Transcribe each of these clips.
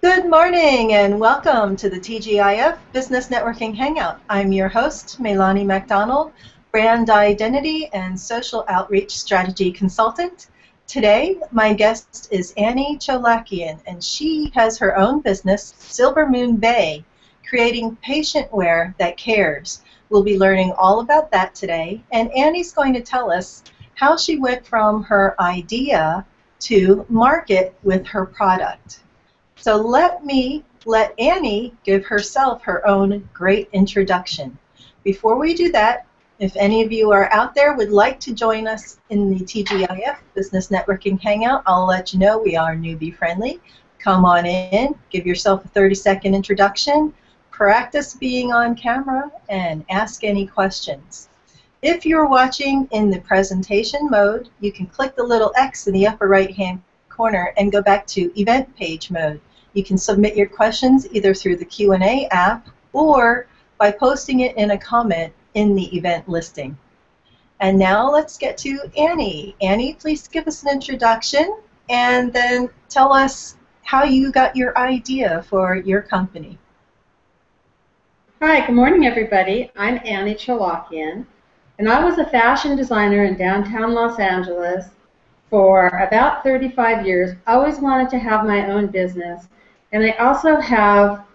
Good morning and welcome to the TGIF Business Networking Hangout. I'm your host, Melanie MacDonald, Brand Identity and Social Outreach Strategy Consultant. Today, my guest is Annie Cholakian, and she has her own business, Silver Moon Bay, creating patient wear that cares. We'll be learning all about that today, and Annie's going to tell us how she went from her idea to market with her product. So let Annie give herself her own great introduction. Before we do that, if any of you are out there would like to join us in the TGIF Business Networking Hangout, I'll let you know we are newbie friendly. Come on in, give yourself a 30-second introduction, practice being on camera, and ask any questions. If you're watching in the presentation mode, you can click the little X in the upper right-hand corner and go back to event page mode. You can submit your questions either through the Q&A app or by posting it in a comment in the event listing. And now let's get to Annie. Annie, please give us an introduction and then tell us how you got your idea for your company. Hi, good morning everybody. I'm Annie Cholakian, and I was a fashion designer in downtown Los Angeles for about 35 years. I always wanted to have my own business. And I also have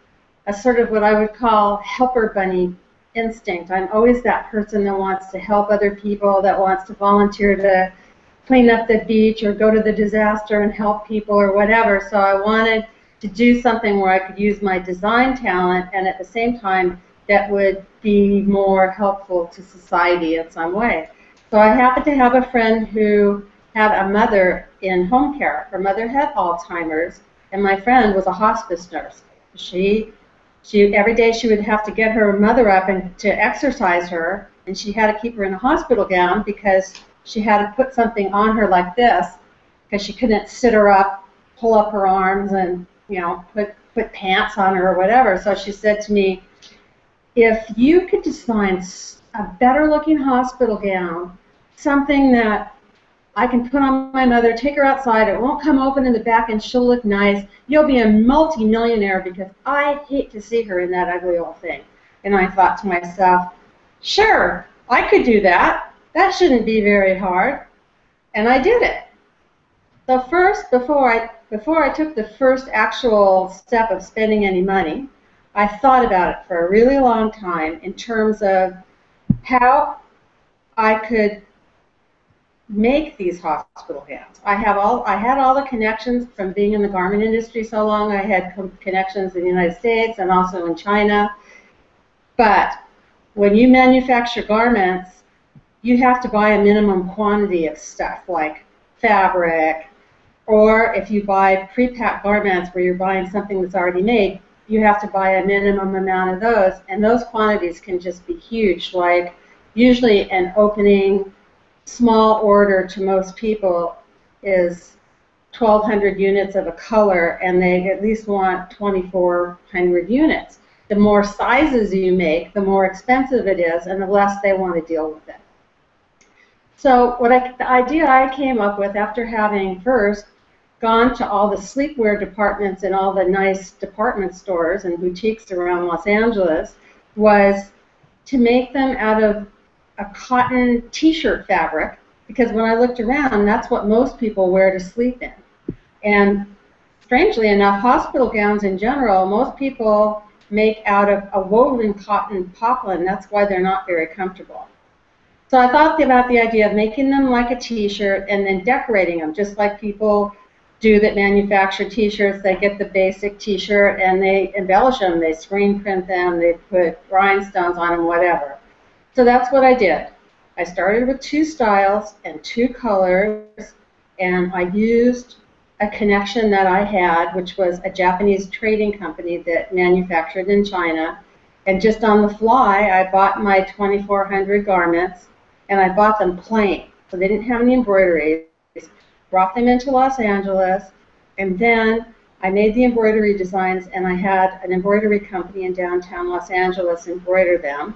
a sort of what I would call helper bunny instinct. I'm always that person that wants to help other people, that wants to volunteer to clean up the beach or go to the disaster and help people or whatever. So I wanted to do something where I could use my design talent and at the same time that would be more helpful to society in some way. So I happened to have a friend who had a mother in home care. Her mother had Alzheimer's. And my friend was a hospice nurse. She every day she would have to get her mother up and to exercise her, and she had to keep her in a hospital gown because she had to put something on her like this because she couldn't sit her up, pull up her arms, and put pants on her or whatever. So she said to me, if you could design a better looking hospital gown, something that I can put on my mother, take her outside, it won't come open in the back and she'll look nice. You'll be a multi-millionaire because I hate to see her in that ugly old thing. And I thought to myself, sure, I could do that. That shouldn't be very hard. And I did it. So first, before I took the first actual step of spending any money, I thought about it for a really long time in terms of how I could make these hospital gowns. I had all the connections from being in the garment industry so long. I had connections in the United States and also in China. But when you manufacture garments, you have to buy a minimum quantity of stuff like fabric, or if you buy pre-packed garments where you're buying something that's already made, you have to buy a minimum amount of those, and those quantities can just be huge. Like usually an opening small order to most people is 1,200 units of a color, and they at least want 2,400 units. The more sizes you make, the more expensive it is, and the less they want to deal with it. So the idea I came up with after having first gone to all the sleepwear departments in all the nice department stores and boutiques around Los Angeles was to make them out of a cotton t-shirt fabric, because when I looked around, that's what most people wear to sleep in. And strangely enough, hospital gowns in general, most people make out of a woven cotton poplin. That's why they're not very comfortable. So I thought about the idea of making them like a t-shirt and then decorating them, just like people do that manufacture t-shirts. They get the basic t-shirt and they embellish them. They screen print them, they put rhinestones on them, whatever. So that's what I did. I started with 2 styles and 2 colors, and I used a connection that I had, which was a Japanese trading company that manufactured in China. And just on the fly, I bought my 2,400 garments, and I bought them plain. So they didn't have any embroideries. Brought them into Los Angeles, and then I made the embroidery designs, and I had an embroidery company in downtown Los Angeles embroider them.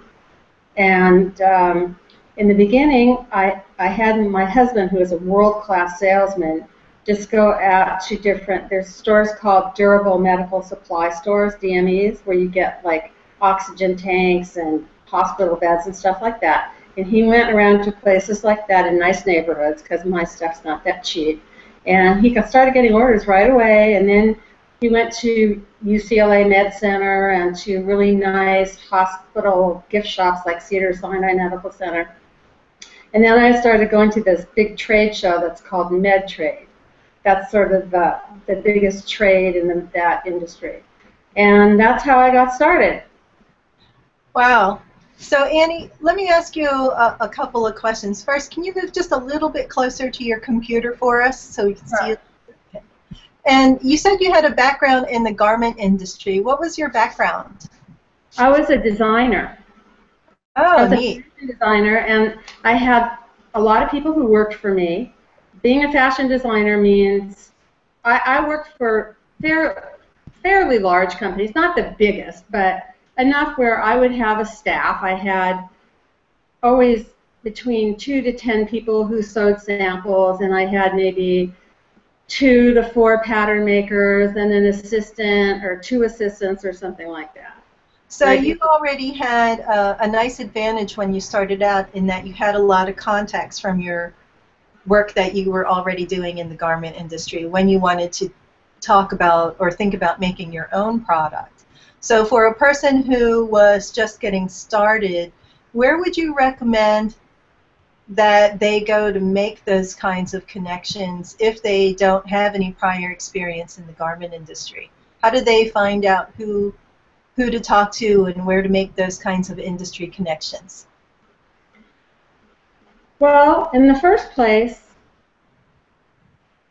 And in the beginning, I had my husband, who is a world-class salesman, just go out to there's stores called durable medical supply stores, DMEs, where you get like oxygen tanks and hospital beds and stuff like that. And he went around to places like that in nice neighborhoods, because my stuff's not that cheap. And he started getting orders right away, and then he went to UCLA Med Center and to really nice hospital gift shops like Cedars-Sinai Medical Center. And then I started going to this big trade show that's called Med Trade. That's sort of the biggest trade in that industry. And that's how I got started. Wow. So Annie, let me ask you a couple of questions. First, can you move just a little bit closer to your computer for us so we can see it? Okay. And you said you had a background in the garment industry. What was your background? I was a designer. Oh, neat. I was a designer, and I had a lot of people who worked for me. Being a fashion designer means I worked for fairly large companies, not the biggest, but enough where I would have a staff. I had always between 2 to 10 people who sewed samples, and I had maybe 2 to 4 pattern makers and an assistant or 2 assistants or something like that. So you already had a nice advantage when you started out in that you had a lot of contacts from your work that you were already doing in the garment industry when you wanted to talk about or think about making your own product. So for a person who was just getting started, where would you recommend that they go to make those kinds of connections if they don't have any prior experience in the garment industry? How do they find out who to talk to and where to make those kinds of industry connections? Well, in the first place,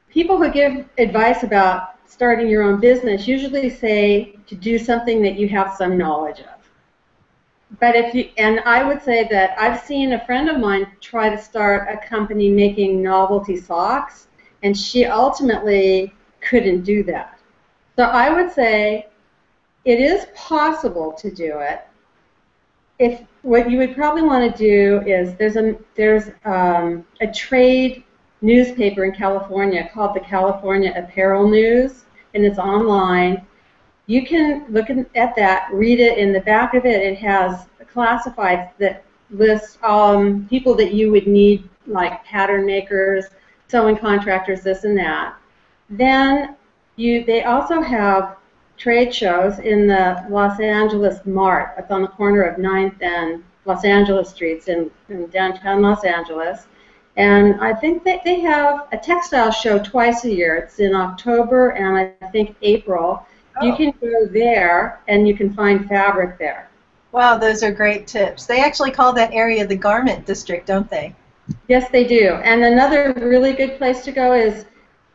people who give advice about starting your own business usually say to do something that you have some knowledge of. But and I would say that I've seen a friend of mine try to start a company making novelty socks, and she ultimately couldn't do that. So I would say it is possible to do it. If what you would probably want to do is there's a trade newspaper in California called the California Apparel News, and it's online. You can look at that, read it. In the back of it, it has classifieds that list people that you would need, like pattern makers, sewing contractors, this and that. Then they also have trade shows in the Los Angeles Mart. It's on the corner of 9th and Los Angeles Streets in downtown Los Angeles. And I think that they have a textile show twice a year. It's in October and I think April. Oh. You can go there and you can find fabric there. Wow, those are great tips. They actually call that area the garment district, don't they? Yes, they do. And another really good place to go is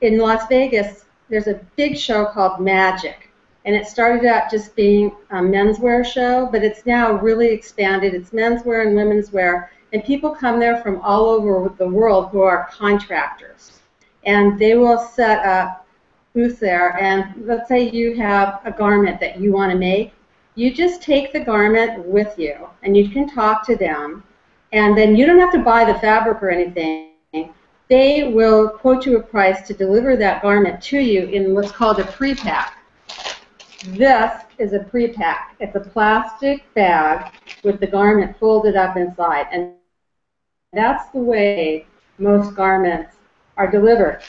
in Las Vegas. There's a big show called Magic. And it started out just being a menswear show, but it's now really expanded. It's menswear and women's wear. And people come there from all over the world who are contractors. And they will set up booths there. And let's say you have a garment that you want to make. You just take the garment with you, and you can talk to them. And then you don't have to buy the fabric or anything. They will quote you a price to deliver that garment to you in what's called a pre-pack. This is a pre-pack. It's a plastic bag with the garment folded up inside, and that's the way most garments are delivered.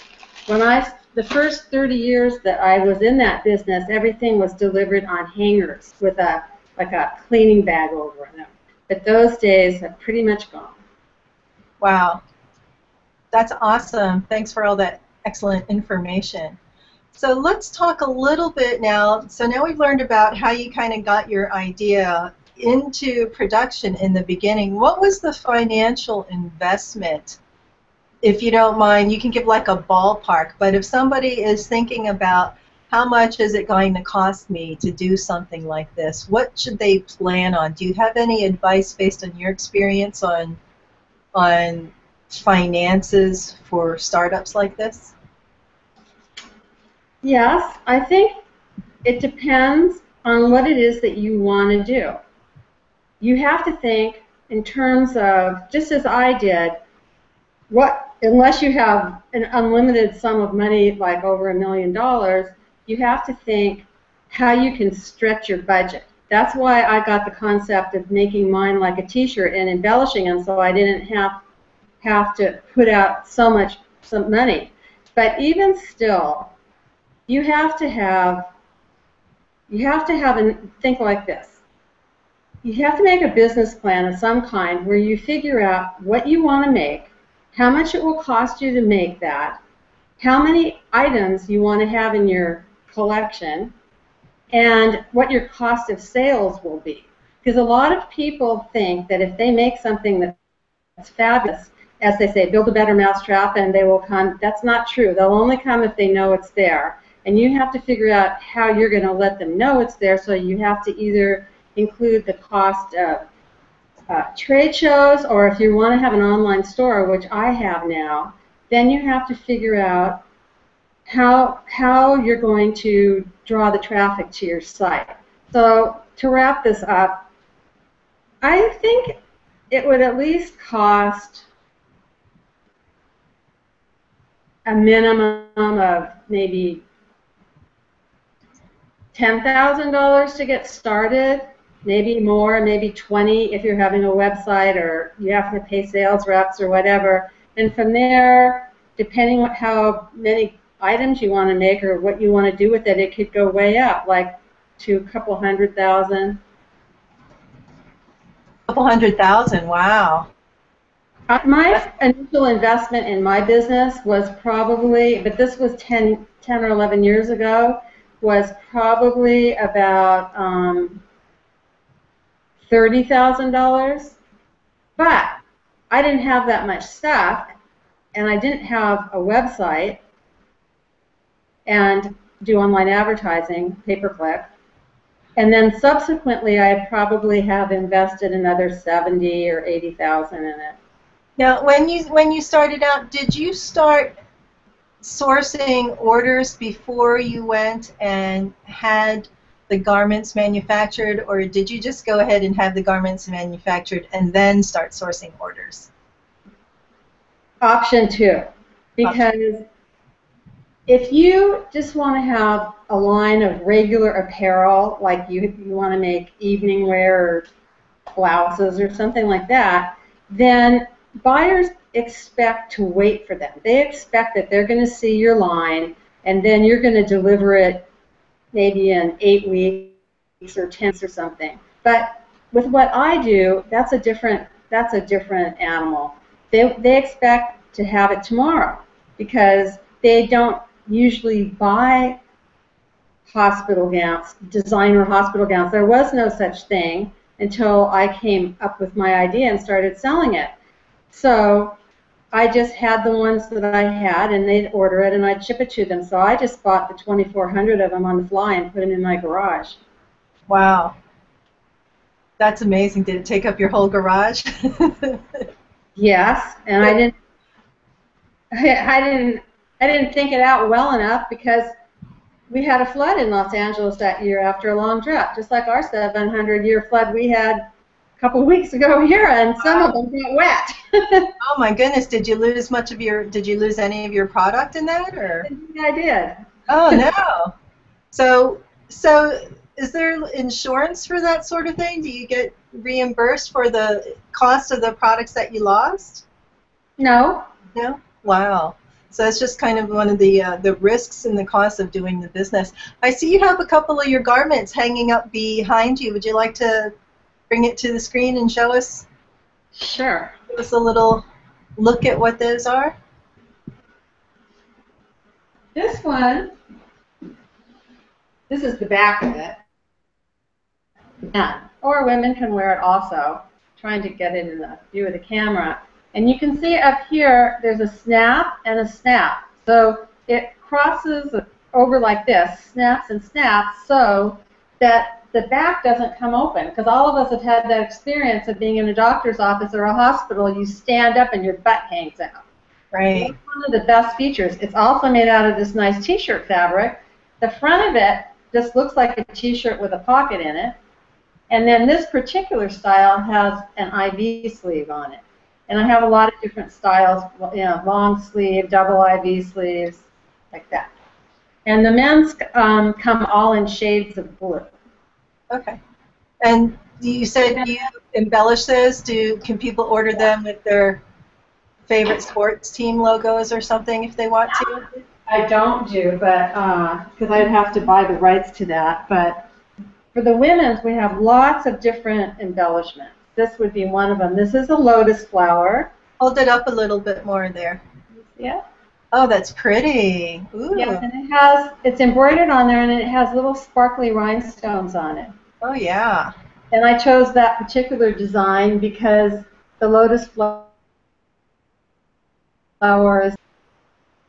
The first 30 years that I was in that business, everything was delivered on hangers with a cleaning bag over them. But those days have pretty much gone. Wow, that's awesome. Thanks for all that excellent information. So let's talk a little bit now. So now we've learned about how you kind of got your idea into production in the beginning. What was the financial investment? If you don't mind, you can give like a ballpark, but if somebody is thinking about how much is it going to cost me to do something like this, what should they plan on? Do you have any advice based on your experience on finances for startups like this? Yes, I think it depends on what it is that you want to do. You have to think in terms of, just as I did, what unless you have an unlimited sum of money, like over $1 million, you have to think how you can stretch your budget. That's why I got the concept of making mine like a t-shirt and embellishing them so I didn't have to put out some money. But even still, you have to think like this. You have to make a business plan of some kind where you figure out what you want to make, how much it will cost you to make that, how many items you want to have in your collection, and what your cost of sales will be. Because a lot of people think that if they make something that's fabulous, as they say, build a better mousetrap and they will come. That's not true. They'll only come if they know it's there. And you have to figure out how you're going to let them know it's there, so you have to either include the cost of trade shows, or if you want to have an online store, which I have now, then you have to figure out how you're going to draw the traffic to your site. So to wrap this up, I think it would at least cost a minimum of maybe $10,000 to get started, maybe more, maybe 20 if you're having a website or you have to pay sales reps or whatever. And from there, depending on how many items you want to make or what you want to do with it, it could go way up, like to a couple $100,000. Couple $100,000, wow. My initial investment in my business was probably, but this was 10 or 11 years ago, was probably about $30,000. But I didn't have that much stuff, and I didn't have a website and do online advertising, pay-per-click. And then subsequently, I probably have invested another $70,000 or $80,000 in it. Now, when you started out, did you start sourcing orders before you went and had the garments manufactured, or did you just go ahead and have the garments manufactured and then start sourcing orders? Option 2, because if you just want to have a line of regular apparel, like you want to make evening wear or blouses or something like that, then buyers expect to wait for them. They expect that they're going to see your line and then you're going to deliver it maybe in 8 weeks or 10 or something. But with what I do, that's a different animal. They expect to have it tomorrow because they don't usually buy hospital gowns, designer hospital gowns. There was no such thing until I came up with my idea and started selling it. So I just had the ones that I had, and they'd order it, and I'd ship it to them. So I just bought the 2,400 of them on the fly and put them in my garage. Wow. That's amazing. Did it take up your whole garage? Yes, and I didn't think it out well enough because we had a flood in Los Angeles that year after a long drought, just like our 700-year flood we had a couple of weeks ago here, and some of them got wet. Oh my goodness! Did you lose Did you lose any of your product in that, or? Yeah, I did. Oh no! So is there insurance for that sort of thing? Do you get reimbursed for the cost of the products that you lost? No. No? Wow. So it's just kind of one of the risks and the cost of doing the business. I see you have a couple of your garments hanging up behind you. Would you like to bring it to the screen and show us? Sure. Give us a little look at what those are. This one, this is the back of it. Yeah. Or women can wear it also. Trying to get it in the view of the camera. And you can see up here, there's a snap and a snap. So it crosses over like this, snaps and snaps, so that the back doesn't come open. Because all of us have had that experience of being in a doctor's office or a hospital. You stand up and your butt hangs out. Right. That's one of the best features. It's also made out of this nice t-shirt fabric. The front of it just looks like a t-shirt with a pocket in it. And then this particular style has an IV sleeve on it. And I have a lot of different styles, you know, long sleeve, double IV sleeves, like that. And the men's come all in shades of blue. Okay. And you said you embellish those. Can people order them with their favorite sports team logos or something if they want to? I don't do, but because I'd have to buy the rights to that. But for the women's, we have lots of different embellishments. This would be one of them. This is a lotus flower. Hold it up a little bit more there. Yeah. Oh, that's pretty. Ooh. Yeah, and it's embroidered on there, and it has little sparkly rhinestones on it. Oh, yeah. And I chose that particular design because the lotus flowers,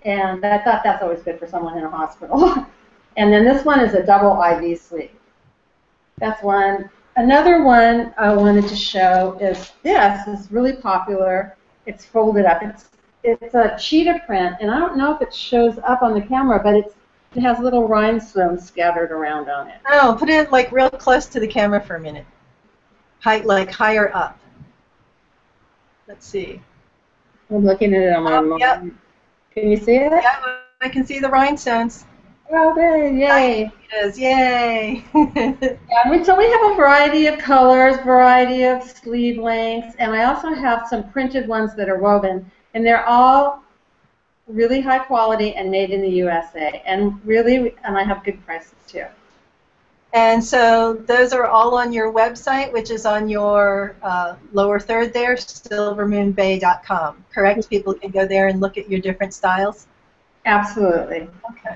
and I thought that's always good for someone in a hospital. And then this one is a double IV sleeve. That's one. Another one I wanted to show is this. It's really popular. It's folded up. It's a cheetah print, and I don't know if it shows up on the camera, but it has little rhinestones scattered around on it. Oh, put it like real close to the camera for a minute. Like higher up. Let's see. I'm looking at it on my mobile. Yep. Can you see it? Yeah, I can see the rhinestones. Oh, good. Yay. It is. Yay. Yeah, so we have a variety of colors, variety of sleeve lengths, and I also have some printed ones that are woven, and they're all really high quality and made in the USA, and I have good prices too. And so those are all on your website, which is on your lower third there, silvermoonbay.com, correct? People can go there and look at your different styles? Absolutely. Okay.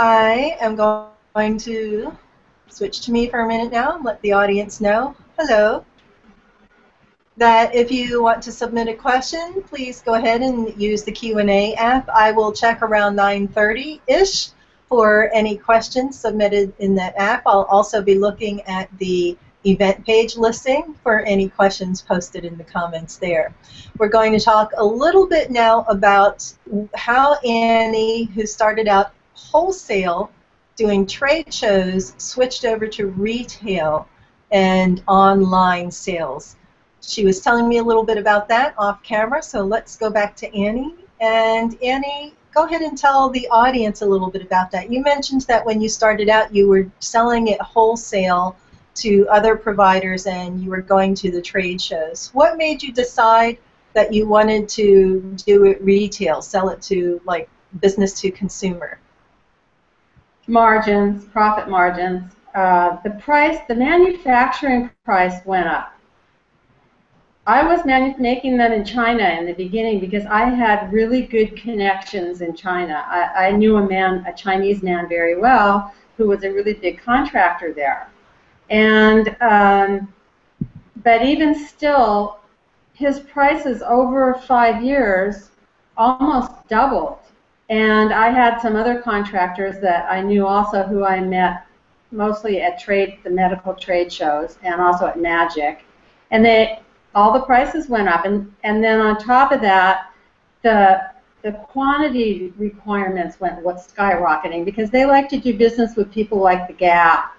I am going to switch to me for a minute now and let the audience know, hello, that if you want to submit a question, please go ahead and use the Q&A app. I will check around 9:30-ish for any questions submitted in that app. I'll also be looking at the event page listing for any questions posted in the comments there. We're going to talk a little bit now about how Annie, who started out wholesale doing trade shows, switched over to retail and online sales. She was telling me a little bit about that off camera, so let's go back to Annie. And Annie, go ahead and tell the audience a little bit about that. You mentioned that when you started out, you were selling it wholesale to other providers and you were going to the trade shows. What made you decide that you wanted to do it retail, sell it to like business to consumer? Margins, profit margins. The manufacturing price went up. I was making them in China in the beginning because I had really good connections in China. I knew a Chinese man very well who was a really big contractor there. And but even still, his prices over 5 years almost doubled. And I had some other contractors that I knew also who I met mostly at the medical trade shows and also at Magic. And all the prices went up. And then on top of that, the quantity requirements went skyrocketing because they like to do business with people like the Gap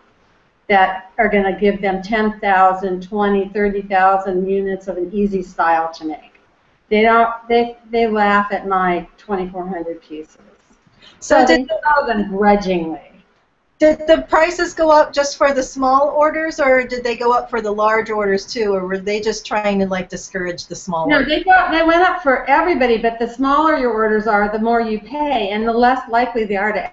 that are going to give them 10,000, 20, 30,000 units of an easy style to make. They laugh at my 2,400 pieces. So they sell them grudgingly. Did the prices go up just for the small orders, or did they go up for the large orders too, or were they just trying to like discourage the small orders? No, they went up for everybody, but the smaller your orders are, the more you pay, and the less likely they are to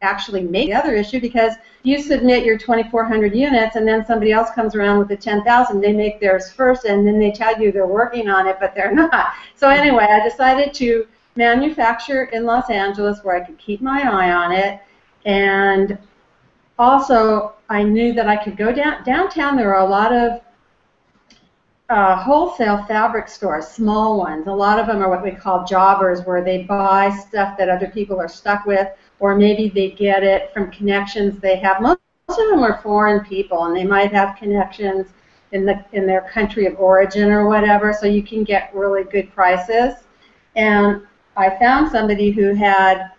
actually make the other issue, because you submit your 2,400 units and then somebody else comes around with the 10,000. They make theirs first and then they tell you they're working on it, but they're not. So anyway, I decided to manufacture in Los Angeles where I could keep my eye on it, and also I knew that I could go downtown. There are a lot of wholesale fabric stores, small ones. A lot of them are what we call jobbers, where they buy stuff that other people are stuck with, or maybe they get it from connections they have. Most of them are foreign people, and they might have connections in their country of origin or whatever, so you can get really good prices. And I found somebody who had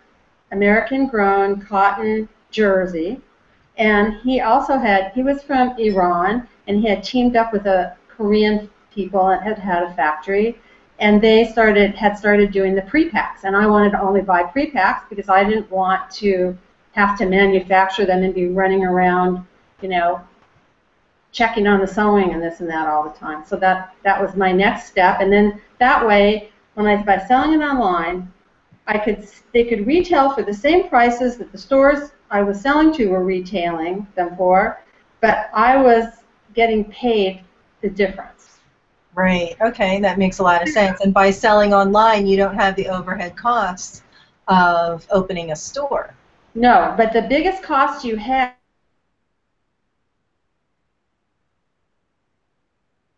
American-grown cotton jersey, and he was from Iran, and he had teamed up with a Korean people that had a factory, and they had started doing the pre-packs, and I wanted to only buy pre-packs because I didn't want to have to manufacture them and be running around, you know, checking on the sewing and this and that all the time. So that was my next step, and then that way, by selling it online, they could retail for the same prices that the stores I was selling to were retailing them for, but I was getting paid the difference. Right. Okay, that makes a lot of sense. And by selling online, you don't have the overhead costs of opening a store. No, but the biggest cost you have,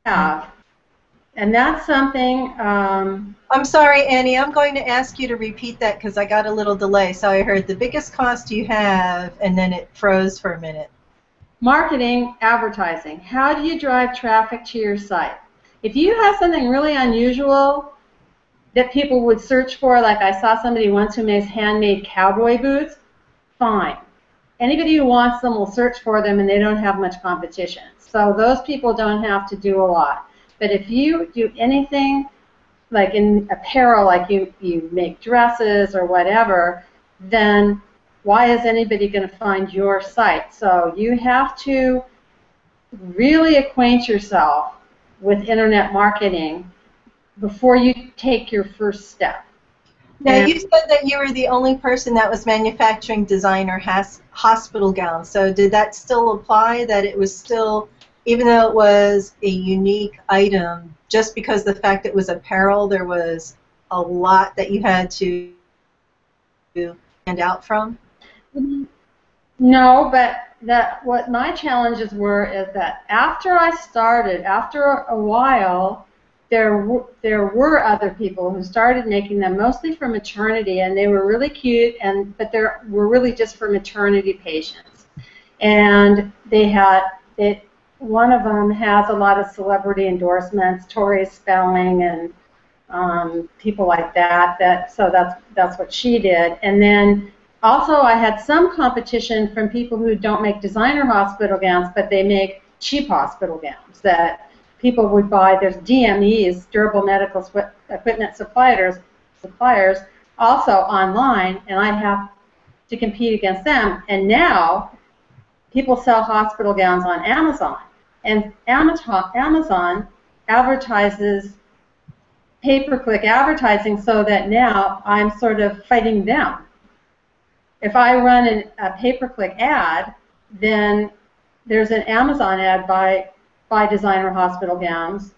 and that's something. I'm sorry, Annie. I'm going to ask you to repeat that because I got a little delay. So I heard the biggest cost you have, and then it froze for a minute. Marketing, advertising. How do you drive traffic to your site? If you have something really unusual that people would search for, like I saw somebody once who makes handmade cowboy boots, fine. Anybody who wants them will search for them, and they don't have much competition. So those people don't have to do a lot. But if you do anything like in apparel, like you make dresses or whatever, then why is anybody going to find your site? So you have to really acquaint yourself with internet marketing before you take your first step. Now, you said that you were the only person that was manufacturing designer hospital gowns. So did that still apply, that it was still, even though it was a unique item, just because the fact it was apparel, there was a lot that you had to stand out from? No, but what my challenges were is that after I started, after a while, there were other people who started making them mostly for maternity, and they were really cute, but they were really just for maternity patients. And one of them has a lot of celebrity endorsements, Tori Spelling and people like that. So that's what she did. And then also I had some competition from people who don't make designer hospital gowns, but they make cheap hospital gowns that people would buy. There's DMEs, durable medical equipment suppliers, also online, and I have to compete against them. And now people sell hospital gowns on Amazon, and Amazon advertises pay-per-click advertising, so that now I'm sort of fighting them. If I run a pay-per-click ad, then there's an Amazon ad by designer hospital gowns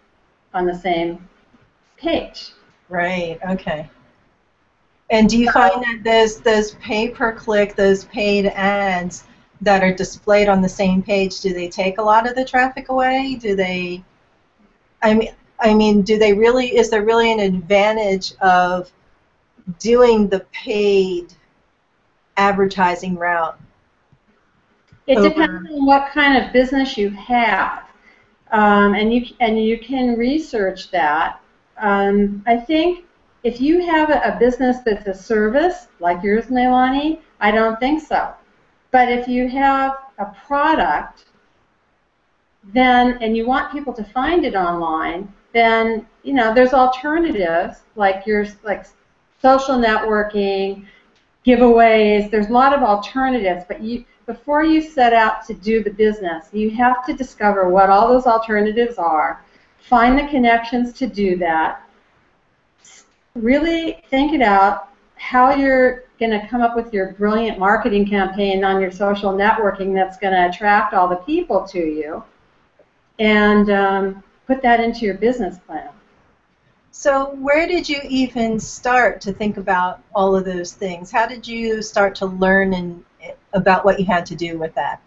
on the same page. Right, okay. And do you find that those pay-per-click, those paid ads that are displayed on the same page, do they take a lot of the traffic away? Do they, I mean, do they really, is there really an advantage of doing the paid advertising route? It depends on what kind of business you have. And you can research that. I think if you have a business that's a service, like yours, Melanie, I don't think so. But if you have a product, then, and you want people to find it online, then, you know, there's alternatives like social networking, giveaways. There's a lot of alternatives, but before you set out to do the business, you have to discover what all those alternatives are, find the connections to do that, really think it out, how you're going to come up with your brilliant marketing campaign on your social networking that's going to attract all the people to you, and put that into your business plan. So where did you even start to think about all of those things? How did you start to learn about what you had to do with that?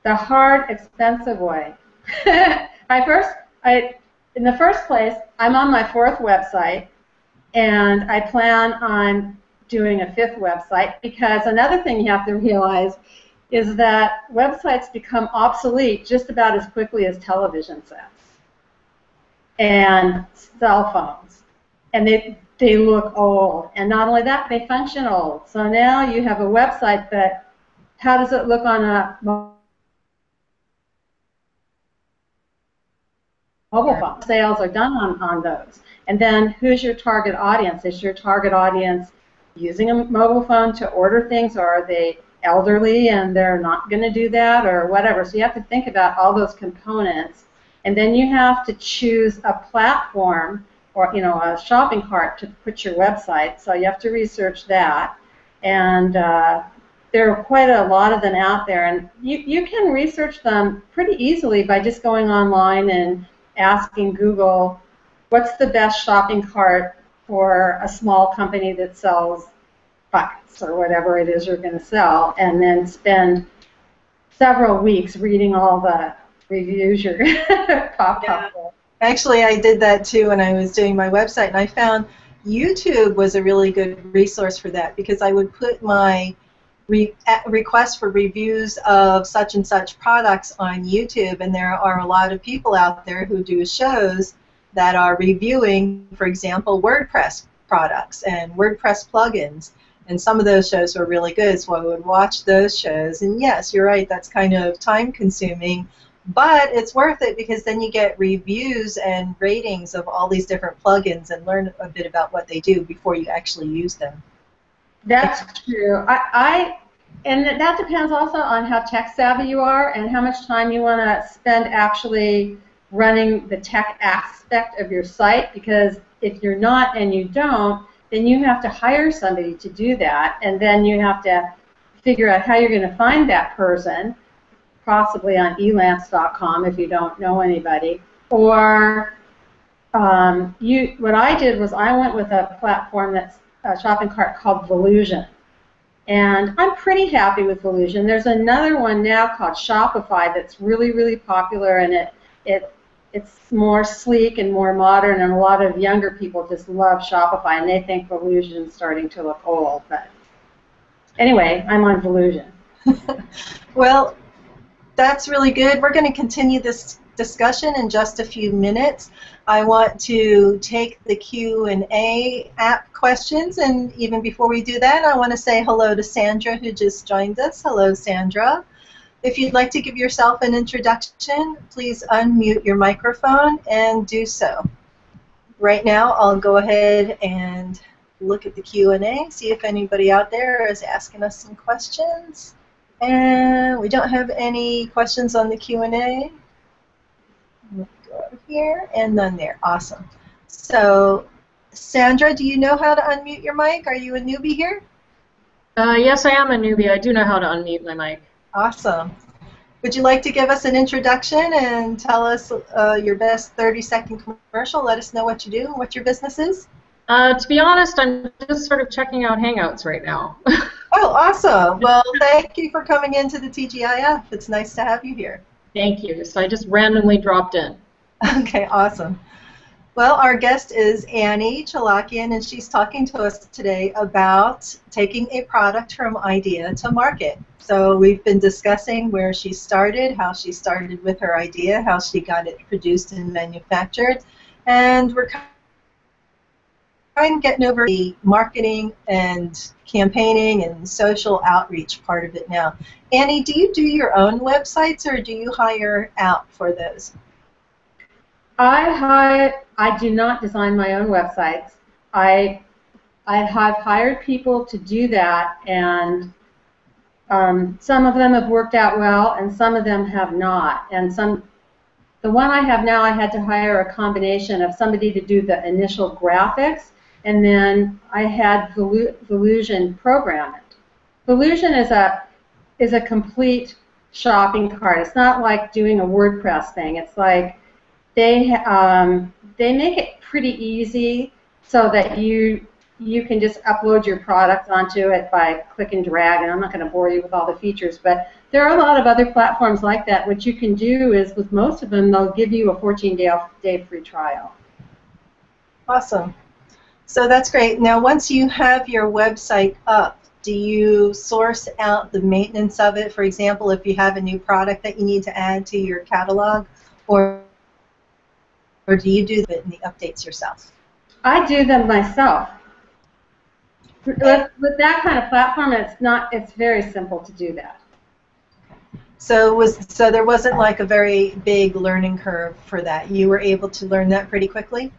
The hard, expensive way. In the first place, I'm on my 4th website, and I plan on doing a 5th website, because another thing you have to realize is that websites become obsolete just about as quickly as television sets and cell phones, and they look old, and not only that, they function old. So now you have a website, but how does it look on a mobile phone. Sales are done on those. And then who's your target audience? Is your target audience using a mobile phone to order things, or are they elderly and they're not going to do that, or whatever? So you have to think about all those components. And then you have to choose a platform or a shopping cart to put your website. So you have to research that. And there are quite a lot of them out there. And you can research them pretty easily by just going online and asking Google, what's the best shopping cart for a small company that sells buckets or whatever it is you're going to sell, and then spend several weeks reading all the reviews you're going to pop up with. Actually, I did that too when I was doing my website, and I found YouTube was a really good resource for that, because I would put my request for reviews of such and such products on YouTube, and there are a lot of people out there who do shows that are reviewing, for example, WordPress products and WordPress plugins, and some of those shows were really good, so I would watch those shows. And yes, you're right, that's kind of time consuming, but it's worth it, because then you get reviews and ratings of all these different plugins and learn a bit about what they do before you actually use them. That's true. And that depends also on how tech savvy you are and how much time you want to spend actually running the tech aspect of your site, because if you're not and you don't, then you have to hire somebody to do that, and then you have to figure out how you're going to find that person, possibly on elance.com if you don't know anybody. Or what I did was I went with a platform that's a shopping cart called Volusion. And I'm pretty happy with Volusion. There's another one now called Shopify that's really, really popular, and it's more sleek and more modern, and a lot of younger people just love Shopify, and they think Volusion is starting to look old. But anyway, I'm on Volusion. Well, that's really good. We're going to continue this discussion in just a few minutes. I want to take the Q&A app questions, and even before we do that, I want to say hello to Sandra, who just joined us. Hello, Sandra. If you'd like to give yourself an introduction, please unmute your microphone and do so. Right now, I'll go ahead and look at the Q&A, see if anybody out there is asking us some questions. And we don't have any questions on the Q&A. Go over here, and none there. Awesome. So, Sandra, do you know how to unmute your mic? Are you a newbie here? Yes, I am a newbie. I do know how to unmute my mic. Awesome. Would you like to give us an introduction and tell us your best 30-second commercial? Let us know what you do and what your business is. To be honest, I'm just sort of checking out Hangouts right now. Oh, awesome. Well, thank you for coming into the TGIF. It's nice to have you here. Thank you. So I just randomly dropped in. Okay, awesome. Well, our guest is Annie Cholakian, and she's talking to us today about taking a product from idea to market. So we've been discussing where she started, how she started with her idea, how she got it produced and manufactured, and we're kind of getting over the marketing and campaigning and social outreach part of it now. Annie, do you do your own websites, or do you hire out for those? I do not design my own websites. I have hired people to do that, and some of them have worked out well, and some of them have not. And the one I have now, I had to hire a combination of somebody to do the initial graphics, and then I had Volusion program it. Volusion is a complete shopping cart. It's not like doing a WordPress thing. It's like they make it pretty easy so that you can just upload your product onto it by click and drag, and I'm not going to bore you with all the features, but there are a lot of other platforms like that. What you can do is, with most of them, they'll give you a 14-day free trial. Awesome. So that's great. Now, once you have your website up, do you source out the maintenance of it? For example, if you have a new product that you need to add to your catalog, or do you do it in the updates yourself? I do them myself. With that kind of platform, it's very simple to do that. So there wasn't like a very big learning curve for that. You were able to learn that pretty quickly?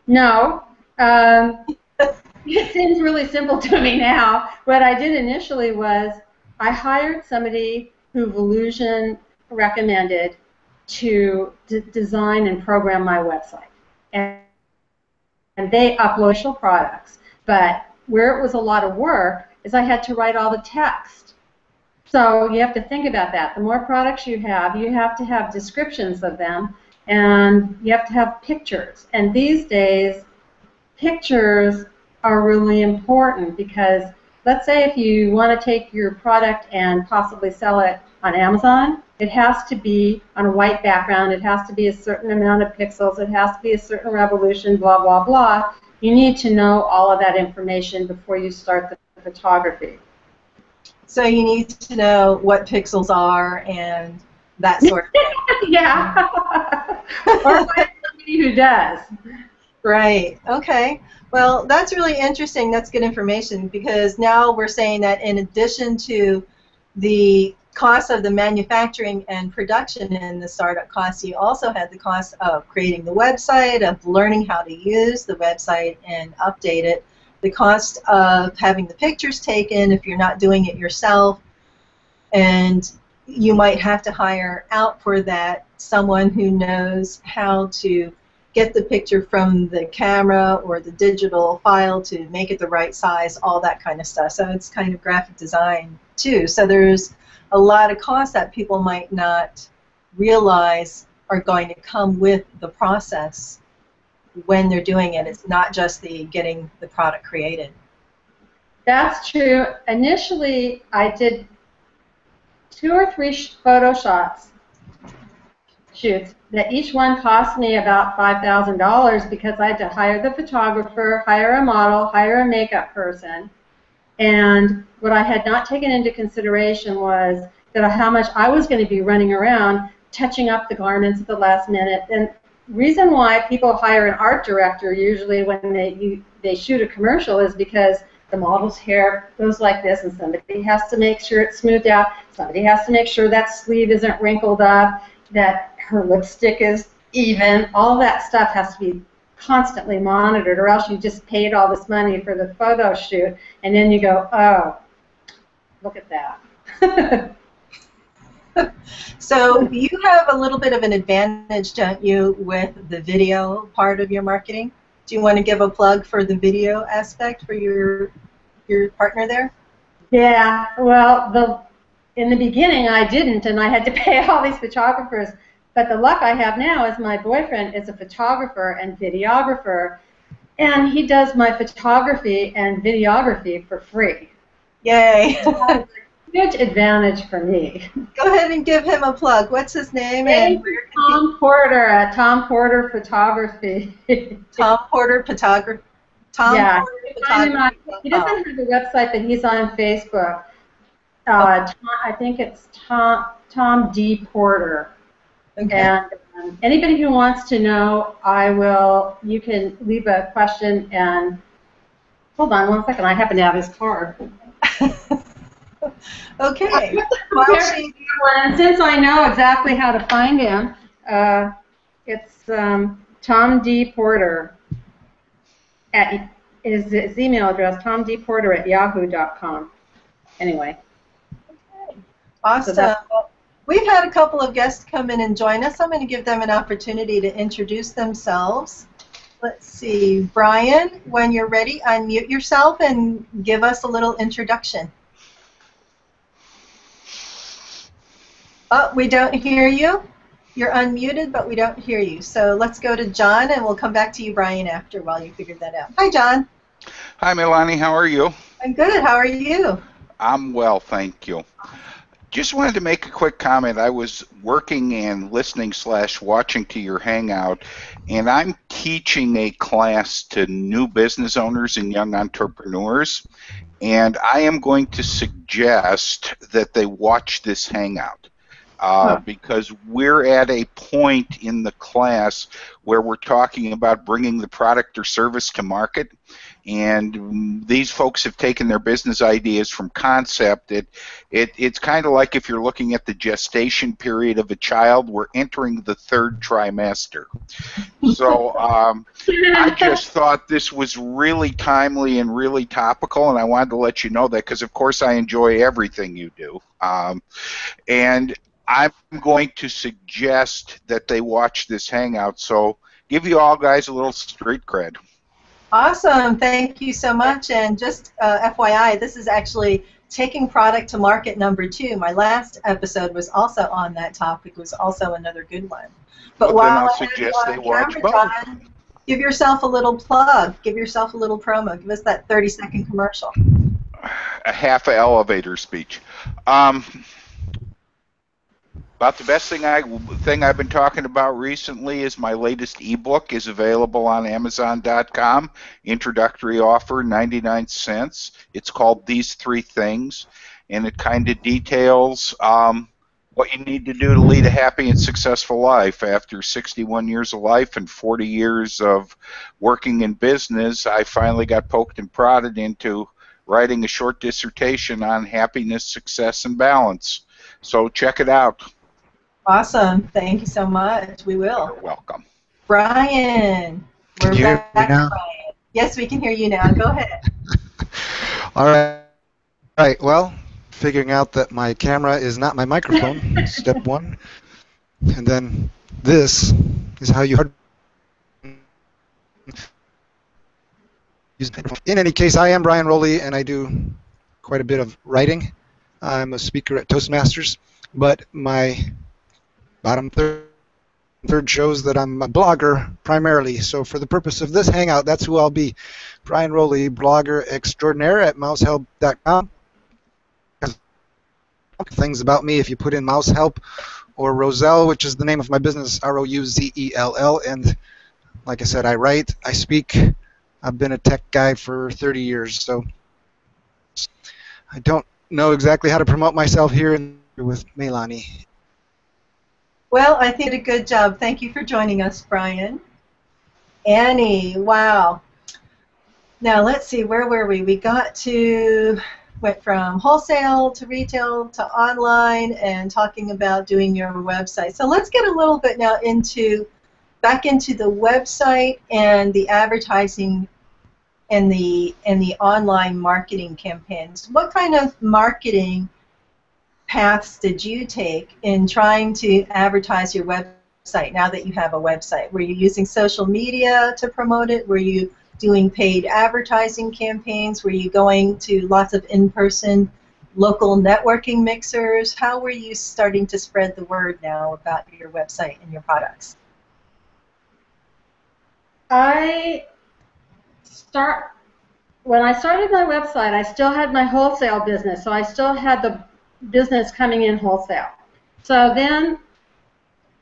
No. It seems really simple to me now. What I did initially was I hired somebody who Volusion recommended to design and program my website. And they upload official products. But where it was a lot of work is I had to write all the text. So you have to think about that. The more products you have to have descriptions of them, and you have to have pictures. And these days, pictures are really important because let's say if you want to take your product and possibly sell it on Amazon, it has to be on a white background, it has to be a certain amount of pixels, it has to be a certain resolution, blah, blah, blah. You need to know all of that information before you start the photography. So you need to know what pixels are and that sort of thing. Yeah. Or find somebody who does. Right. Okay. Well, that's really interesting. That's good information because now we're saying that in addition to the cost of the manufacturing and production and the startup costs, you also had the cost of creating the website, of learning how to use the website and update it, the cost of having the pictures taken if you're not doing it yourself, and you might have to hire out for that someone who knows how to get the picture from the camera or the digital file to make it the right size, all that kind of stuff. So it's kind of graphic design too. So there's a lot of costs that people might not realize are going to come with the process when they're doing it. It's not just the getting the product created. That's true. Initially, I did 2 or 3 photo shoots that each one cost me about $5,000 because I had to hire the photographer, hire a model, hire a makeup person. And what I had not taken into consideration was that how much I was going to be running around touching up the garments at the last minute. And reason why people hire an art director usually when they shoot a commercial is because the model's hair goes like this, and somebody has to make sure it's smoothed out. Somebody has to make sure that sleeve isn't wrinkled up, that her lipstick is even. All that stuff has to be constantly monitored, or else you just paid all this money for the photo shoot, and then you go, oh, look at that. So you have a little bit of an advantage, don't you, with the video part of your marketing? Do you want to give a plug for the video aspect for your partner there? Yeah, well, in the beginning I didn't, and I had to pay all these photographers. But the luck I have now is my boyfriend is a photographer and videographer, and he does my photography and videography for free. Yay! That's a huge advantage for me. Go ahead and give him a plug. What's his name? And Tom Porter at Tom Porter Photography. Tom Porter Photography. Yeah. He doesn't have a website, but he's on Facebook. I think it's Tom D. Porter. Okay. And anybody who wants to know, you can leave a question and, hold on one second, I happen to have his card. Okay. And since I know exactly how to find him, it's Tom D. Porter his email address, tomdporter@yahoo.com. Anyway. Okay. Awesome. So we've had a couple of guests come in and join us. I'm going to give them an opportunity to introduce themselves. Let's see. Brian, when you're ready, unmute yourself and give us a little introduction. Oh, we don't hear you. You're unmuted, but we don't hear you. So let's go to John, and we'll come back to you, Brian, after while you figure that out. Hi, John. Hi, Melanie. How are you? I'm good. How are you? I'm well, thank you. Just wanted to make a quick comment. I was working and listening/watching to your Hangout, and I'm teaching a class to new business owners and young entrepreneurs, and I am going to suggest that they watch this Hangout. Because we're at a point in the class where we're talking about bringing the product or service to market, And these folks have taken their business ideas from concept. It's kind of like if you're looking at the gestation period of a child, we're entering the third trimester. So I just thought this was really timely and really topical, and I wanted to let you know that because, of course, I enjoy everything you do. And I'm going to suggest that they watch this Hangout, so give you all guys a little street cred. Awesome. Thank you so much. And just FYI, this is actually taking product to market #2. My last episode was also on that topic. It was also another good one. But while then I'll suggest they watch both. Time, give yourself a little plug. Give yourself a little promo. Give us that 30-second commercial. A half an elevator speech. About the best thing I've been talking about recently is my latest ebook is available on Amazon.com. Introductory offer, 99 cents. It's called These Three Things, and it kind of details what you need to do to lead a happy and successful life. After 61 years of life and 40 years of working in business, I finally got poked and prodded into writing a short dissertation on happiness, success, and balance. So check it out. Awesome. Thank you so much. We will. You're welcome. Brian. Can you hear me now? Brian. Yes, we can hear you now. Go ahead. All right. All right. Well, figuring out that my camera is not my microphone, step one. And then this is how you... In any case, I am Brian Rowley, and I do quite a bit of writing. I'm a speaker at Toastmasters, but my bottom third shows that I'm a blogger primarily. So for the purpose of this Hangout, that's who I'll be. Brian Rowley, blogger extraordinaire at mousehelp.com. Things about me if you put in Mousehelp or Roselle, which is the name of my business, R-O-U-Z-E-L-L. And like I said, I write, I speak. I've been a tech guy for 30 years, so I don't know exactly how to promote myself here with Melanie. Well, I think you did a good job. Thank you for joining us, Brian. Annie, wow. Now, let's see, where were we? We went from wholesale to retail to online and talking about doing your website. So let's get a little bit now back into the website and the advertising and the online marketing campaigns. What kind of marketing paths did you take in trying to advertise your website now that you have a website? Were you using social media to promote it? Were you doing paid advertising campaigns? Were you going to lots of in-person local networking mixers? How were you starting to spread the word now about your website and your products? When I started my website, I still had my wholesale business, so I still had the business coming in wholesale. So then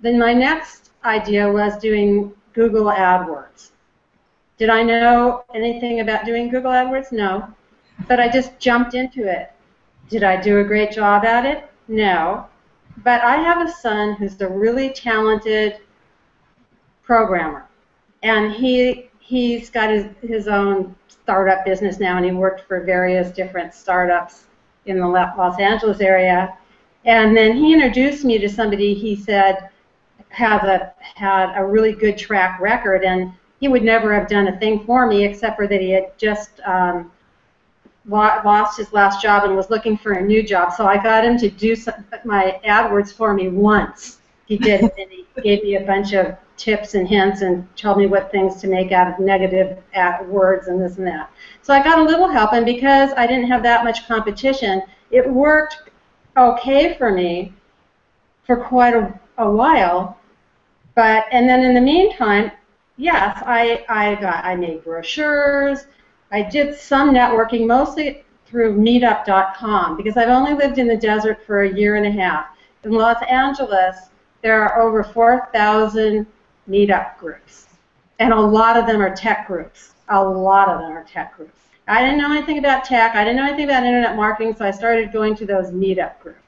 my next idea was doing Google Adwords. Did I know anything about doing Google Adwords? No. But I just jumped into it. Did I do a great job at it? No. But I have a son who's a really talented programmer. And he's got his own startup business now, and he worked for various different startups in the Los Angeles area. And then he introduced me to somebody he said had a really good track record, and he would never have done a thing for me except for that he had just lost his last job and was looking for a new job. So I got him to do my AdWords for me once. He did, and he gave me a bunch of tips and hints and told me what things to make out of negative words and this and that. So I got a little help, and because I didn't have that much competition, it worked okay for me for quite a while. And then in the meantime, yes, I made brochures. I did some networking, mostly through meetup.com, because I've only lived in the desert for a year and a half. In Los Angeles, there are over 4,000 meetup groups, and a lot of them are tech groups. A lot of them are tech groups. I didn't know anything about tech. I didn't know anything about internet marketing, so I started going to those meetup groups.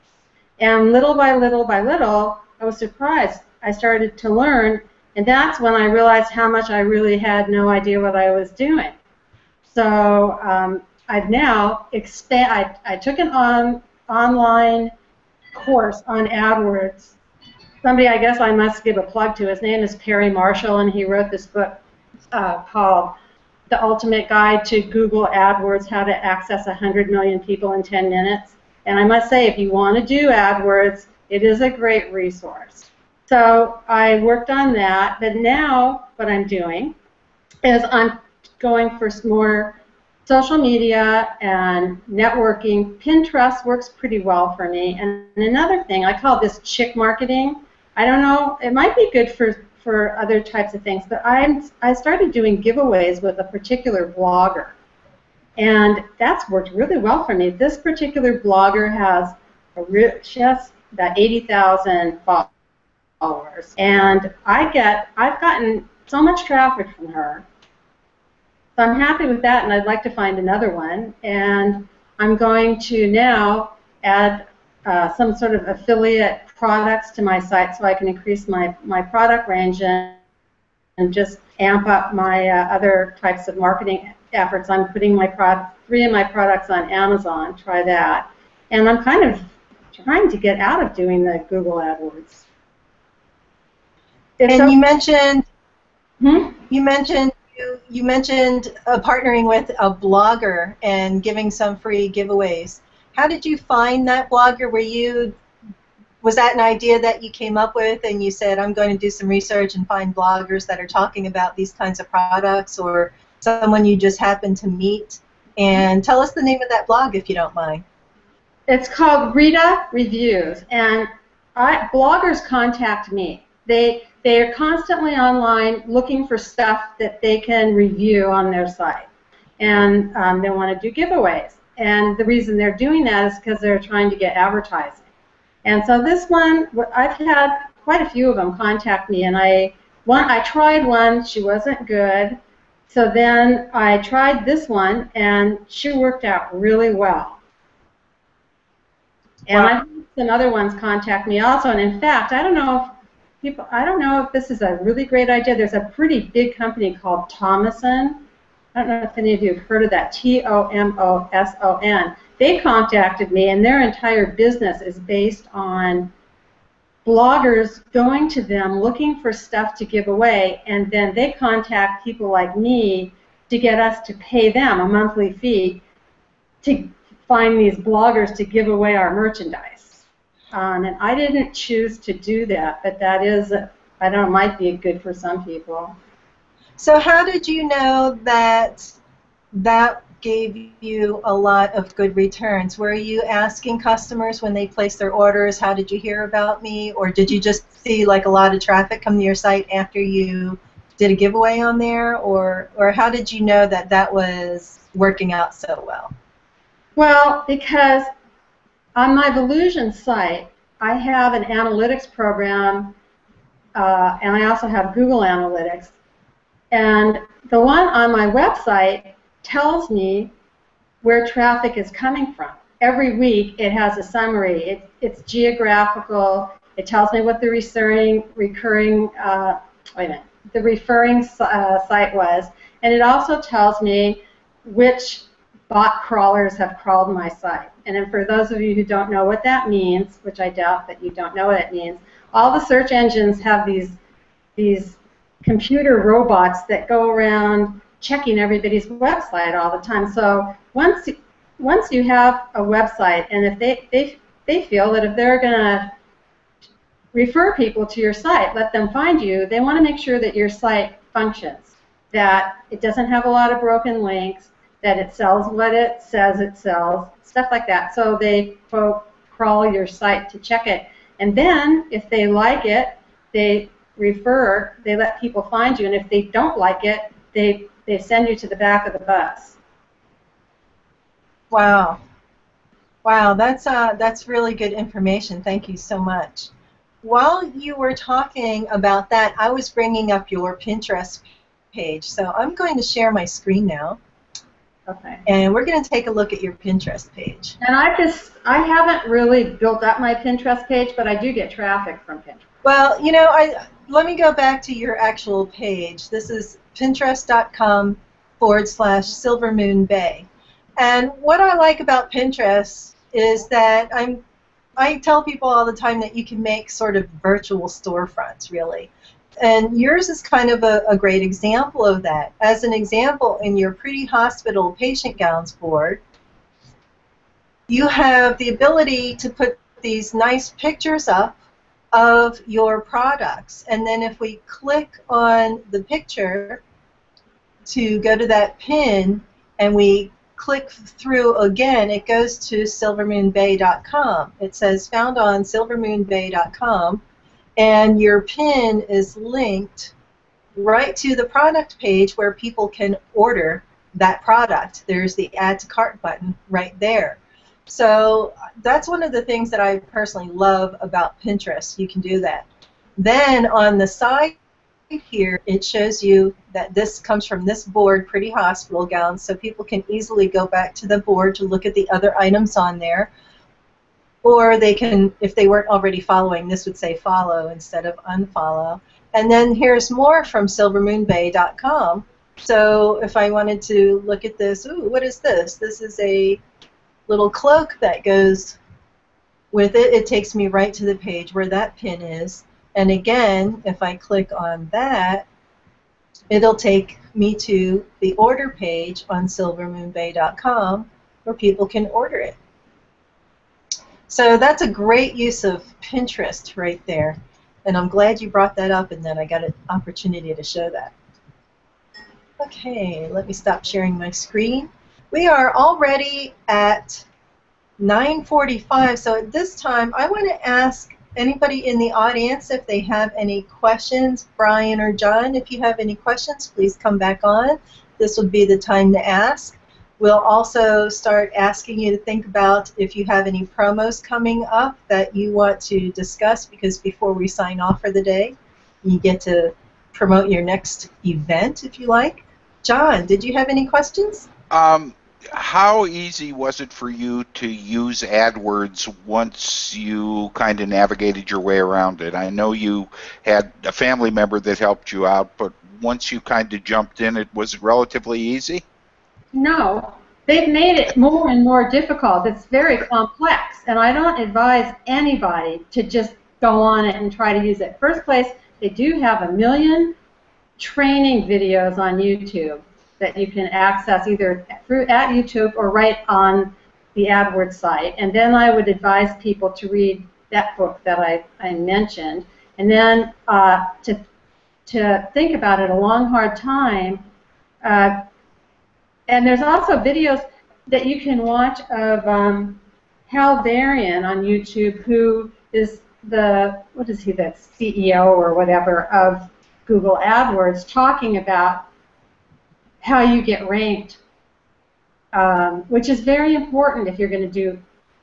And little by little by little, I was surprised. I started to learn, and that's when I realized how much I really had no idea what I was doing. So I've now I took an online course on AdWords. Somebody I guess I must give a plug to. His name is Perry Marshall, and he wrote this book called The Ultimate Guide to Google AdWords, How to Access 100 Million People in 10 Minutes. And I must say, if you want to do AdWords, it is a great resource. So I worked on that, but now what I'm doing is I'm going for some more social media and networking. Pinterest works pretty well for me. And another thing, I call this chick marketing. I don't know, it might be good for other types of things, but I started doing giveaways with a particular blogger. And that's worked really well for me. This particular blogger has she has about 80,000 followers, and I've gotten so much traffic from her. So I'm happy with that, and I'd like to find another one. And I'm going to now add some sort of affiliate products to my site so I can increase my product range and just amp up my other types of marketing efforts. I'm putting 3 of my products on Amazon. Try that. And I'm kind of trying to get out of doing the Google AdWords. And you mentioned you mentioned partnering with a blogger and giving some free giveaways. How did you find that blogger? Was that an idea that you came up with and you said, I'm going to do some research and find bloggers that are talking about these kinds of products, or someone you just happened to meet? And tell us the name of that blog if you don't mind. It's called Rita Reviews, and bloggers contact me. They are constantly online looking for stuff that they can review on their site, and they want to do giveaways. And the reason they're doing that is because they're trying to get advertising. And so this one, I've had quite a few of them contact me, and I tried one, she wasn't good. So then I tried this one, and she worked out really well. And I've had some other ones contact me also. And in fact, I don't know if this is a really great idea. There's a pretty big company called Thomason. I don't know if any of you have heard of that. Tomoson. They contacted me, and their entire business is based on bloggers going to them looking for stuff to give away, and then they contact people like me to get us to pay them a monthly fee to find these bloggers to give away our merchandise. And I didn't choose to do that, but that is, I don't know, might be good for some people. So how did you know that that gave you a lot of good returns? Were you asking customers when they placed their orders, how did you hear about me? Or did you just see like a lot of traffic come to your site after you did a giveaway on there? Or how did you know that that was working out so well? Well, because on my Volusion site, I have an analytics program, and I also have Google Analytics. And the one on my website tells me where traffic is coming from. Every week it has a summary. It's geographical. It tells me what the referring site was, and it also tells me which bot crawlers have crawled my site. And then for those of you who don't know what that means, which I doubt that you don't know what it means, all the search engines have these computer robots that go around checking everybody's website all the time. So once you have a website, and if they feel that if they're going to refer people to your site, let them find you, they want to make sure that your site functions, that it doesn't have a lot of broken links, that it sells what it says it sells, stuff like that. So they crawl your site to check it. And then if they like it, they let people find you, and if they don't like it, they send you to the back of the bus. Wow. Wow, that's really good information. Thank you so much. While you were talking about that, I was bringing up your Pinterest page. So I'm going to share my screen now. Okay. And we're going to take a look at your Pinterest page. And I haven't really built up my Pinterest page, but I do get traffic from Pinterest. Well, let me go back to your actual page. This is Pinterest.com Silver Moon Bay. And what I like about Pinterest is that I tell people all the time that you can make sort of virtual storefronts, really. And yours is kind of a great example of that. As an example, in your Pretty Hospital patient gowns board, you have the ability to put these nice pictures up of your products. And then if we click on the picture to go to that pin and we click through again, it goes to silvermoonbay.com. It says found on silvermoonbay.com, and your pin is linked right to the product page where people can order that product. There's the add to cart button right there. So that's one of the things that I personally love about Pinterest. You can do that. Then on the side here, it shows you that this comes from this board, Pretty Hospital Gowns, so people can easily go back to the board to look at the other items on there. Or they can, if they weren't already following, this would say follow instead of unfollow. And then here's more from silvermoonbay.com. So if I wanted to look at this, ooh, what is this? This is a little cloak that goes with it. It takes me right to the page where that pin is. And again, if I click on that, it'll take me to the order page on silvermoonbay.com where people can order it. So that's a great use of Pinterest right there. And I'm glad you brought that up, and then I got an opportunity to show that. Okay, let me stop sharing my screen. We are already at 9:45, so at this time I want to ask anybody in the audience if they have any questions. Brian or John, if you have any questions, please come back on. This would be the time to ask. We'll also start asking you to think about if you have any promos coming up that you want to discuss, because before we sign off for the day, you get to promote your next event if you like. John, did you have any questions? How easy was it for you to use AdWords once you kind of navigated your way around it? I know you had a family member that helped you out, but once you kind of jumped in, it was relatively easy? No, they've made it more and more difficult. It's very complex, and I don't advise anybody to just go on it and try to use it. First place, they do have 1 million training videos on YouTube that you can access either at YouTube or right on the AdWords site. And then I would advise people to read that book that I mentioned. And then to think about it a long, hard time. And there's also videos that you can watch of Hal Varian on YouTube, who is the CEO or whatever of Google AdWords, talking about how you get ranked, which is very important if you're going to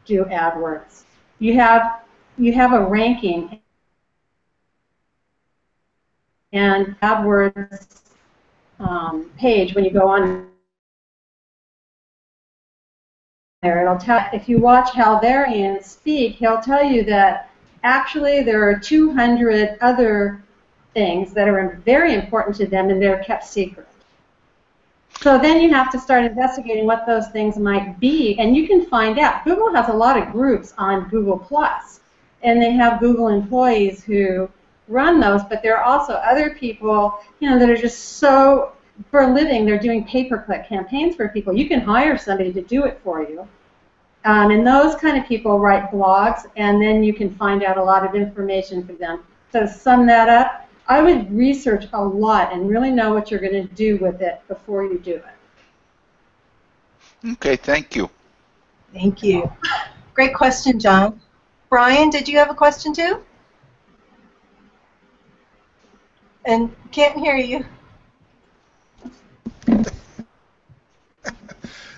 do AdWords. You have a ranking, and AdWords page, when you go on there, it'll tell, if you watch Hal Varian speak, he'll tell you that actually there are 200 other things that are very important to them and they're kept secret. So then you have to start investigating what those things might be, and you can find out. Google has a lot of groups on Google+, and they have Google employees who run those, but there are also other people, that are just so, for a living, they're doing pay-per-click campaigns for people. You can hire somebody to do it for you. And those kind of people write blogs, and then you can find out a lot of information for them. So to sum that up, I would research a lot and really know what you're going to do with it before you do it. Okay, thank you. Thank you. Great question, John. Brian, did you have a question too? And can't hear you.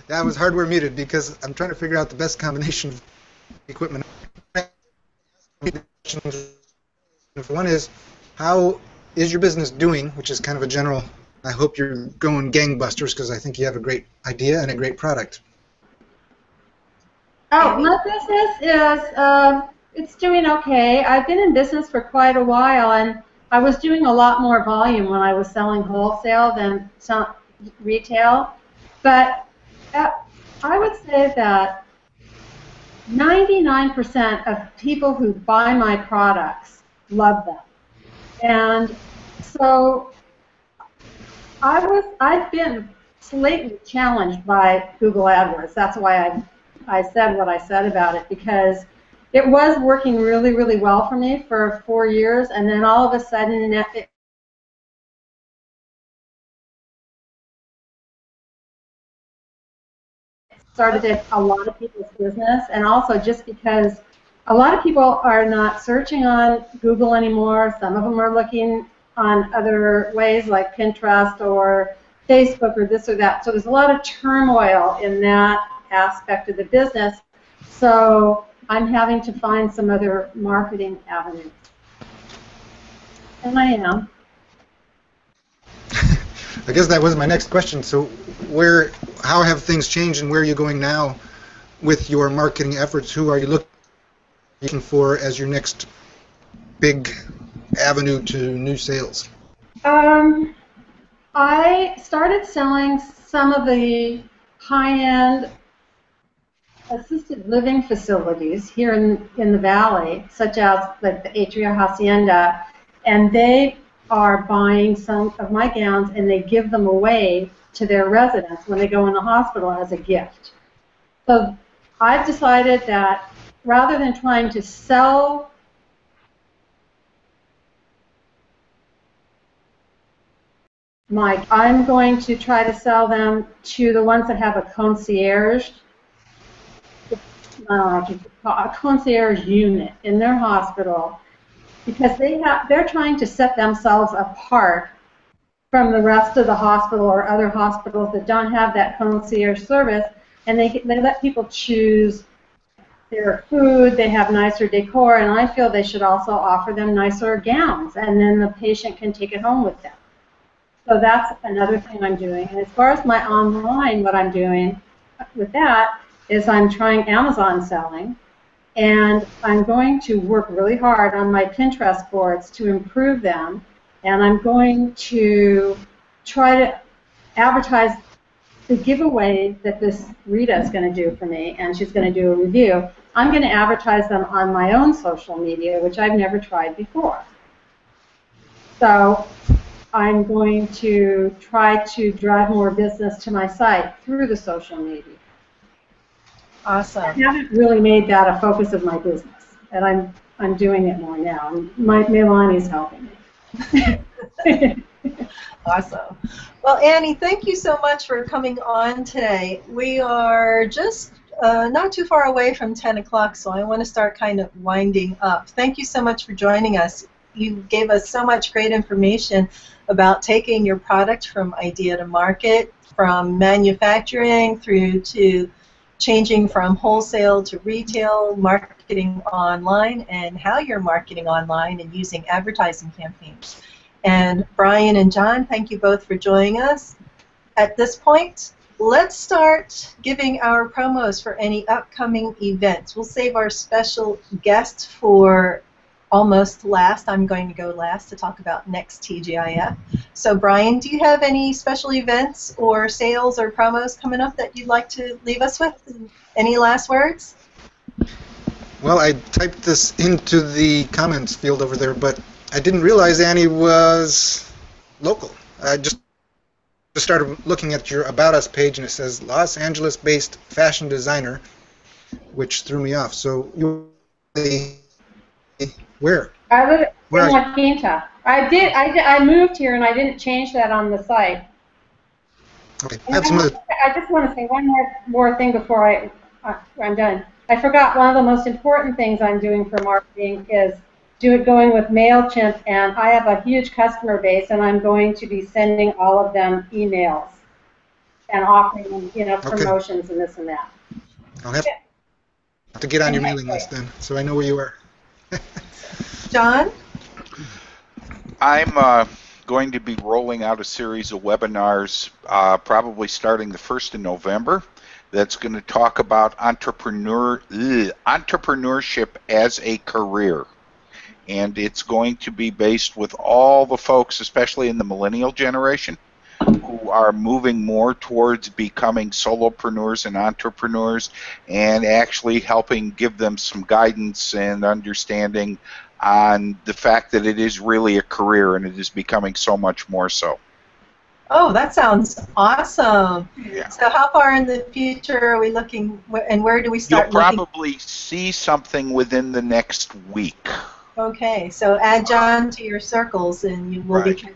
That was hardware muted because I'm trying to figure out the best combination of equipment. One is, how is your business doing, which is kind of a general, I hope you're going gangbusters because I think you have a great idea and a great product. Oh, my business is, it's doing okay. I've been in business for quite a while, and I was doing a lot more volume when I was selling wholesale than retail, but I would say that 99% of people who buy my products love them. And so I've been slightly challenged by Google Adwords. That's why I said what I said about it, because it was working really, really well for me for 4 years, and then all of a sudden it started a lot of people's business, and also just because a lot of people are not searching on Google anymore. Some of them are looking on other ways like Pinterest or Facebook or this or that. So there's a lot of turmoil in that aspect of the business. So I'm having to find some other marketing avenues. And I am. I guess that was my next question. So how have things changed, and where are you going now with your marketing efforts? Who are you looking for as your next big avenue to new sales? I started selling some of the high-end assisted living facilities here in the valley, such as like the Atria Hacienda, and they are buying some of my gowns and they give them away to their residents when they go in the hospital as a gift. So I've decided that rather than trying to sell I'm going to try to sell them to the ones that have a concierge unit in their hospital, because they're trying to set themselves apart from the rest of the hospital or other hospitals that don't have that concierge service, and they let people choose their food, they have nicer decor, and I feel they should also offer them nicer gowns, and then the patient can take it home with them. So that's another thing I'm doing. And as far as my online, what I'm doing with that is I'm trying Amazon selling, and I'm going to work really hard on my Pinterest boards to improve them, and I'm going to try to advertise the giveaway that this Rita is going to do for me, and she's going to do a review. I'm going to advertise them on my own social media, which I've never tried before. So I'm going to try to drive more business to my site through the social media. Awesome. I haven't really made that a focus of my business, and I'm doing it more now. Melani's helping me. Awesome. Well, Annie, thank you so much for coming on today. We are just not too far away from 10 o'clock, so I want to start kind of winding up. Thank you so much for joining us. You gave us so much great information about taking your product from idea to market, from manufacturing through to changing from wholesale to retail, marketing online, and how you're marketing online and using advertising campaigns. And Brian and John, thank you both for joining us. At this point, let's start giving our promos for any upcoming events. We'll save our special guest for almost last. I'm going to go last to talk about next TGIF. So Brian, do you have any special events or sales or promos coming up that you'd like to leave us with? Any last words? Well, I typed this into the comments field over there, but I didn't realize Annie was local. I just started looking at your About Us page, and it says Los Angeles-based fashion designer, which threw me off. So where? I live in La Quinta. I moved here, and I didn't change that on the site. Okay. I just want to say one more thing before I'm done. I forgot one of the most important things I'm doing for marketing is going with MailChimp, and I have a huge customer base, and I'm going to be sending all of them emails and offering them, promotions and this and that. I'll have to get on your mailing list then, so I know where you are. John? I'm going to be rolling out a series of webinars probably starting the 1st of November that's going to talk about entrepreneurship as a career. And it's going to be based with all the folks, especially in the millennial generation, who are moving more towards becoming solopreneurs and entrepreneurs, and actually helping give them some guidance and understanding on the fact that it is really a career and it is becoming so much more so. Oh, that sounds awesome. Yeah. So how far in the future are we looking, and where do we start You'll looking? probably see something within the next week. Okay, so add John to your circles and you will Right. be...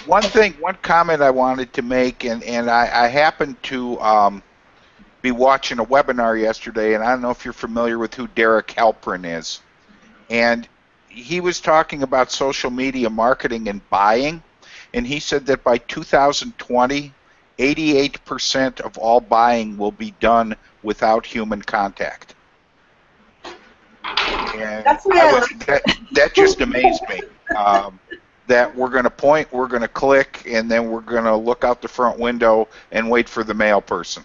One comment I wanted to make, and I happened to be watching a webinar yesterday, and I don't know if you're familiar with who Derek Halpern is. And he was talking about social media marketing and buying, and he said that by 2020, 88% of all buying will be done without human contact. And That's what that just amazed me. That we're going to point, we're going to click, and then we're going to look out the front window and wait for the mail person.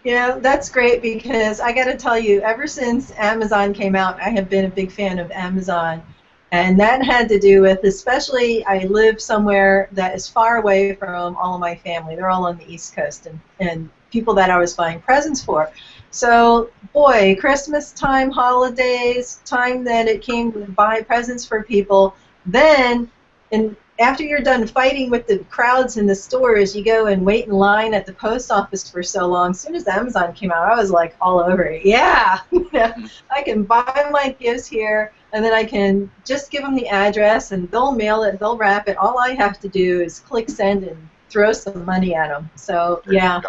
Yeah, that's great, because I got to tell you, ever since Amazon came out, I have been a big fan of Amazon. And that had to do with, especially, I live somewhere that is far away from all of my family. They're all on the East Coast, and people that I was buying presents for. So, boy, Christmas time, holidays, time that it came to buy presents for people, then, and after you're done fighting with the crowds in the stores, you go and wait in line at the post office for so long. As soon as Amazon came out, I was like all over it. Yeah, I can buy my gifts here, and then I can just give them the address, and they'll mail it, they'll wrap it. All I have to do is click send and throw some money at them. So, yeah,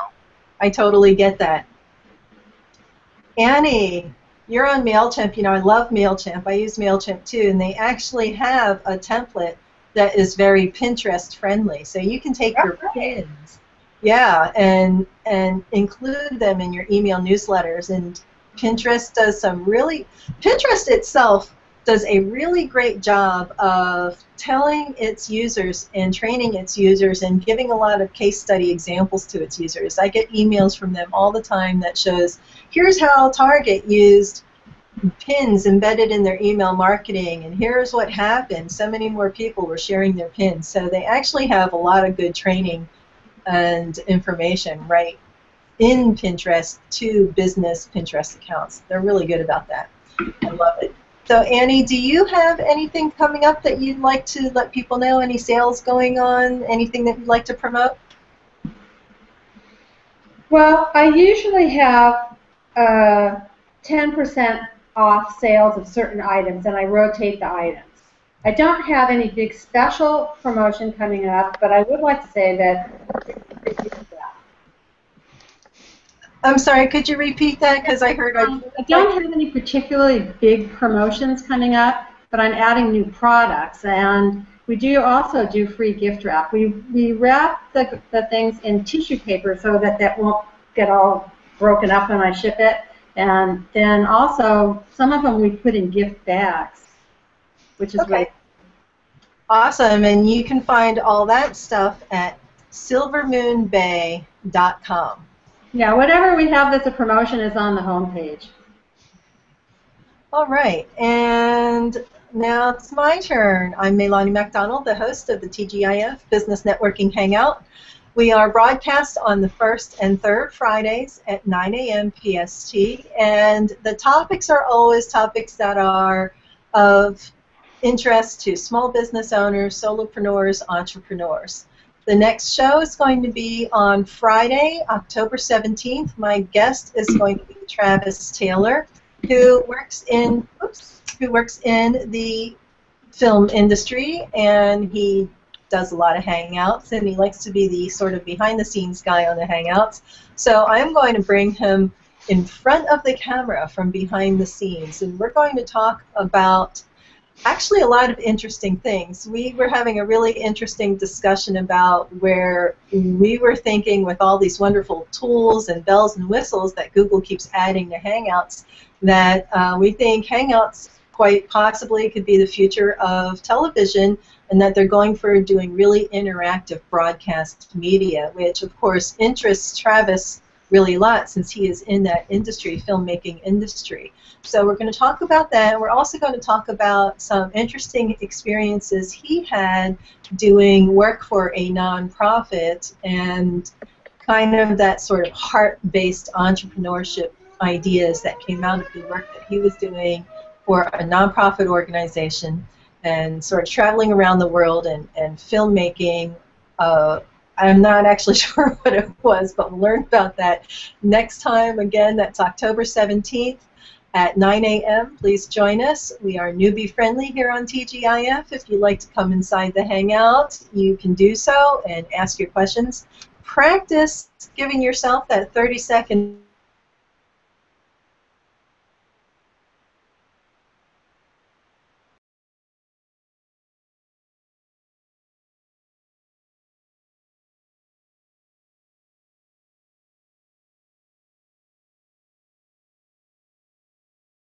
I totally get that. Annie, you're on MailChimp. You know, I love MailChimp. I use MailChimp too, and they actually have a template that is very Pinterest friendly. So you can take your pins, yeah, and include them in your email newsletters. And Pinterest does Pinterest itself does a really great job of telling its users and training its users and giving a lot of case study examples to its users. I get emails from them all the time that shows, here's how Target used pins embedded in their email marketing, and here's what happened. So many more people were sharing their pins. So they actually have a lot of good training and information right in Pinterest to business Pinterest accounts. They're really good about that. I love it. So Annie, do you have anything coming up that you'd like to let people know? Any sales going on? Anything that you'd like to promote? Well, I usually have 10% off sales of certain items, and I rotate the items. I don't have any big special promotion coming up, but I would like to say that. I'm sorry, could you repeat that? Because I heard... I don't have any particularly big promotions coming up, but I'm adding new products, and we do also do free gift wrap. We wrap the things in tissue paper so that won't get all broken up when I ship it. And then also, some of them we put in gift bags, which is really awesome. And you can find all that stuff at silvermoonbay.com. Yeah, whatever we have that's a promotion is on the home page. All right, and now it's my turn. I'm Melanie MacDonald, the host of the TGIF Business Networking Hangout. We are broadcast on the first and third Fridays at 9 a.m. PST, and the topics are always topics that are of interest to small business owners, solopreneurs, entrepreneurs. The next show is going to be on Friday, October 17th. My guest is going to be Travis Taylor, who works in the film industry, and he does a lot of hangouts, and he likes to be the sort of behind-the-scenes guy on the hangouts. So I'm going to bring him in front of the camera from behind the scenes, and we're going to talk about actually a lot of interesting things. We were having a really interesting discussion about where we were thinking with all these wonderful tools and bells and whistles that Google keeps adding to Hangouts, that we think Hangouts quite possibly could be the future of television, and that they're going for doing really interactive broadcast media, which of course interests Travis really a lot since he is in that industry, filmmaking industry. So we're going to talk about that. We're also going to talk about some interesting experiences he had doing work for a nonprofit and kind of that sort of heart-based entrepreneurship ideas that came out of the work that he was doing for a nonprofit organization and sort of traveling around the world and filmmaking. I'm not actually sure what it was, but we'll learn about that next time. Again, that's October 17th at 9 a.m. Please join us. We are newbie friendly here on TGIF. If you'd like to come inside the Hangout, you can do so and ask your questions. Practice giving yourself that 30-second